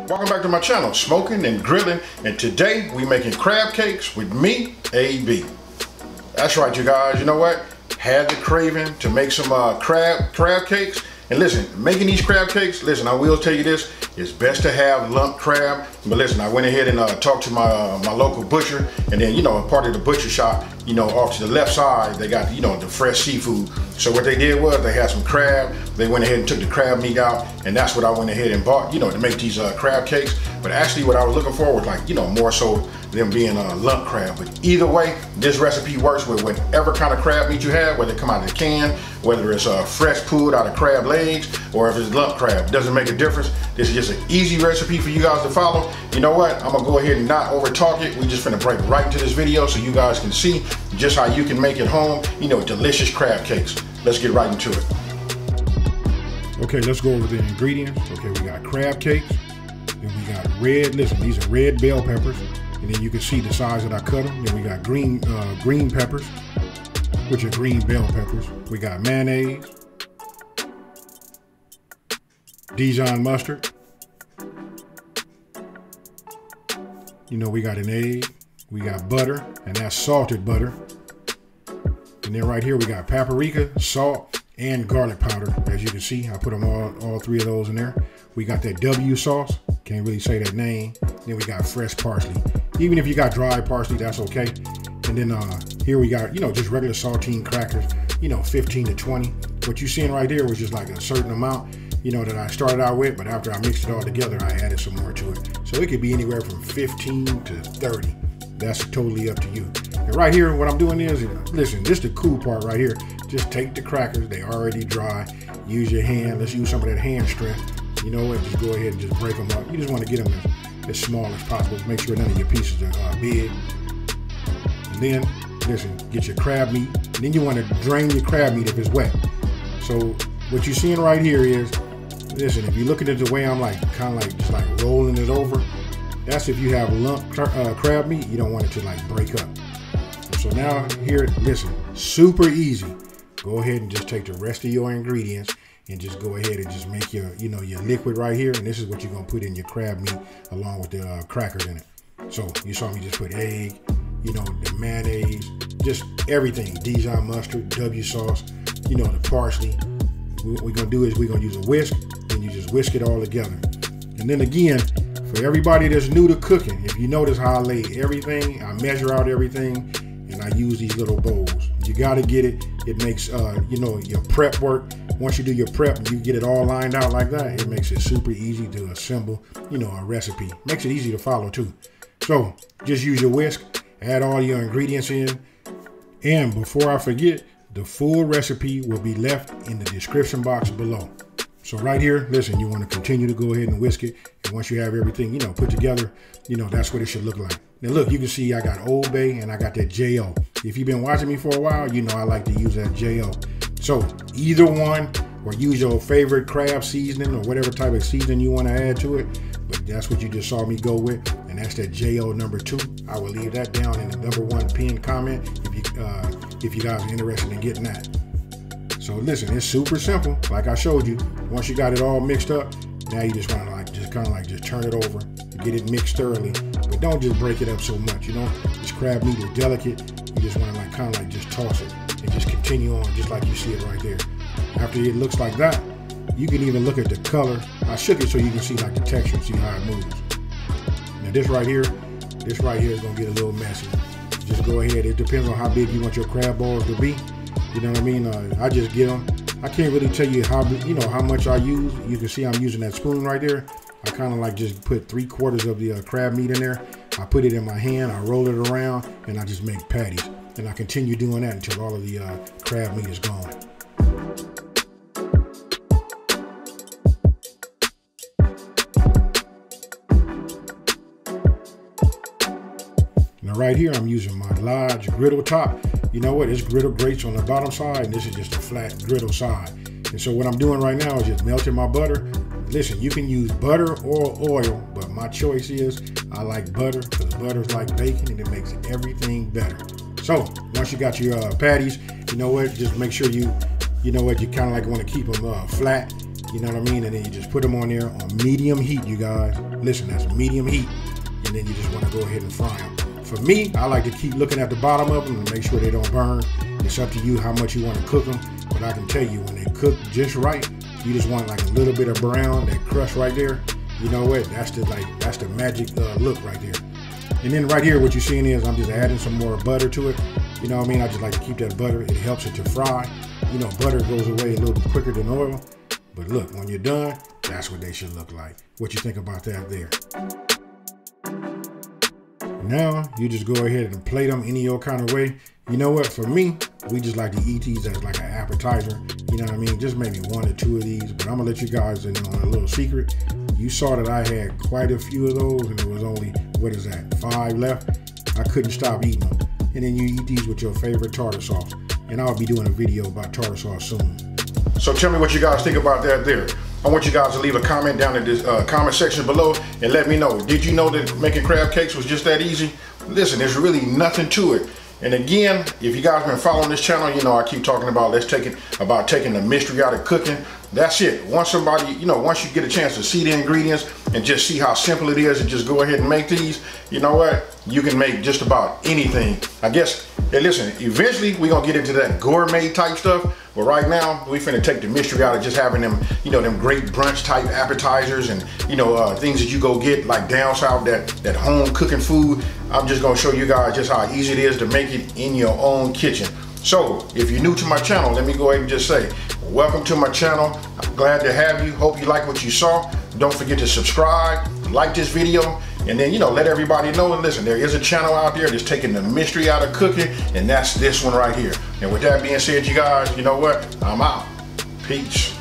Welcome back to my channel, Smoking and Grilling, and today we making crab cakes with me, AB. That's right, you guys. You know what? Had the craving to make some crab cakes. And listen, making these crab cakes, listen, I will tell you this, it's best to have lump crab. But listen, I went ahead and talked to my local butcher, and then, part of the butcher shop, off to the left side, they got, the fresh seafood. So what they did was they had some crab, they went ahead and took the crab meat out, and that's what I went ahead and bought, to make these crab cakes. But actually what I was looking for was like, more so them being lump crab. But either way, this recipe works with whatever kind of crab meat you have, whether it come out of the can, whether it's fresh pulled out of crab legs, or if it's lump crab. It doesn't make a difference. This is just an easy recipe for you guys to follow. You know what? I'm gonna go ahead and not over talk it. We just finna break right into this video so you guys can see just how you can make at home, delicious crab cakes. Let's get right into it. Okay, let's go over the ingredients. Okay, we got crab cakes, then we got listen, these are red bell peppers, and then you can see the size that I cut them. Then we got green peppers, which are green bell peppers. We got mayonnaise, Dijon mustard, we got an egg, we got butter, and that's salted butter. And then right here we got paprika, salt, and garlic powder. As you can see, I put them all three of those in there. We got that W sauce, can't really say that name. Then we got fresh parsley. Even if you got dry parsley, that's okay. And then here we got, just regular saltine crackers, 15 to 20. What you seeing right there was just like a certain amount, that I started out with, but after I mixed it all together, I added some more to it. So it could be anywhere from 15 to 30. That's totally up to you. And right here, what I'm doing is, listen, this is the cool part right here. Just take the crackers, they already dry. Use your hand, let's use some of that hand strength. You know what, just go ahead and just break them up. You just want to get them as small as possible. Make sure none of your pieces are big. And then, listen, get your crab meat. And then you want to drain your crab meat if it's wet. So what you're seeing right here is, listen, if you're looking at the way I'm kind of just rolling it over, that's if you have lump crab meat, you don't want it to break up. So now here, listen, super easy. Go ahead and just take the rest of your ingredients and just go ahead and just make your, your liquid right here. And this is what you're gonna put in your crab meat along with the crackers in it. So you saw me just put egg, the mayonnaise, just everything, Dijon mustard, W sauce, the parsley. What we're gonna do is we're gonna use a whisk, and you just whisk it all together. And then again, for everybody that's new to cooking, if you notice how I lay everything, I measure out everything, and I use these little bowls. You gotta get it. It makes, your prep work. Once you do your prep and you get it all lined out like that, it makes it super easy to assemble, a recipe. Makes it easy to follow too. So just use your whisk, add all your ingredients in, and before I forget, the full recipe will be left in the description box below. So right here, listen, you want to continue to go ahead and whisk it. And once you have everything, put together, that's what it should look like. Now look, you can see I got Old Bay and I got that J.O. If you've been watching me for a while, I like to use that J.O. So either one, or use your favorite crab seasoning or whatever type of seasoning you want to add to it. But that's what you just saw me go with. And that's that J.O. #2. I will leave that down in the #1 pinned comment if you guys are interested in getting that. So listen, it's super simple. Like I showed you, once you got it all mixed up, now you just want to just turn it over, get it mixed thoroughly, but don't just break it up so much. This crab meat is delicate. You just want to just toss it and just continue on just like you see it right there. After it looks like that, you can even look at the color. I shook it so you can see the texture and see how it moves. Now this right here is gonna get a little messy. Just go ahead. It depends on how big you want your crab balls to be. You know what I mean? I just get them. I can't really tell you how much I use. You can see I'm using that spoon right there. I kind of just put 3/4 of the crab meat in there. I put it in my hand, I roll it around, and I just make patties. And I continue doing that until all of the crab meat is gone. Now right here, I'm using my large griddle top. You know what? It's griddle grates on the bottom side, and this is just a flat griddle side. And so what I'm doing right now is just melting my butter. Listen, you can use butter or oil, but my choice is I like butter because butter's like bacon and it makes everything better. So once you got your patties, you know what? Just make sure you kind of want to keep them flat. You know what I mean? And then you just put them on there on medium heat, you guys. Listen, that's medium heat. And then you just want to go ahead and fry them. For me, I like to keep looking at the bottom of them and make sure they don't burn. It's up to you how much you want to cook them. But I can tell you, when they cook just right, you just want like a little bit of brown, that crust right there. You know what? That's the magic look right there. And then right here, what you're seeing is I'm just adding some more butter to it. You know what I mean? I just like to keep that butter. It helps it to fry. You know, butter goes away a little bit quicker than oil. But look, when you're done, that's what they should look like. What you think about that there? Now, you just go ahead and plate them any old kind of way. You know what? For me, we just like to eat these as like an appetizer. You know what I mean? Just maybe 1 or 2 of these. But I'm going to let you guys in on a little secret. You saw that I had quite a few of those, and there was only, 5 left. I couldn't stop eating them. And then you eat these with your favorite tartar sauce. And I'll be doing a video about tartar sauce soon. So tell me what you guys think about that there. I want you guys to leave a comment down in this comment section below and let me know. Did you know that making crab cakes was just that easy? Listen, there's really nothing to it. And again, if you guys have been following this channel, you know I keep talking about taking the mystery out of cooking. That's it. Once you get a chance to see the ingredients and just see how simple it is and just go ahead and make these, you know what? You can make just about anything. I guess, hey listen, eventually we're gonna get into that gourmet type stuff. But right now, we finna take the mystery out of just having them, you know, them great brunch type appetizers and, you know, things that you go get like down south, that home cooking food. I'm just gonna show you guys just how easy it is to make it in your own kitchen. So if you're new to my channel, let me go ahead and just say, welcome to my channel. I'm glad to have you. Hope you like what you saw. Don't forget to subscribe, like this video, and then, you know, let everybody know. And listen, there is a channel out there that's taking the mystery out of cooking, and that's this one right here. And with that being said, you guys, you know what? I'm out. Peace.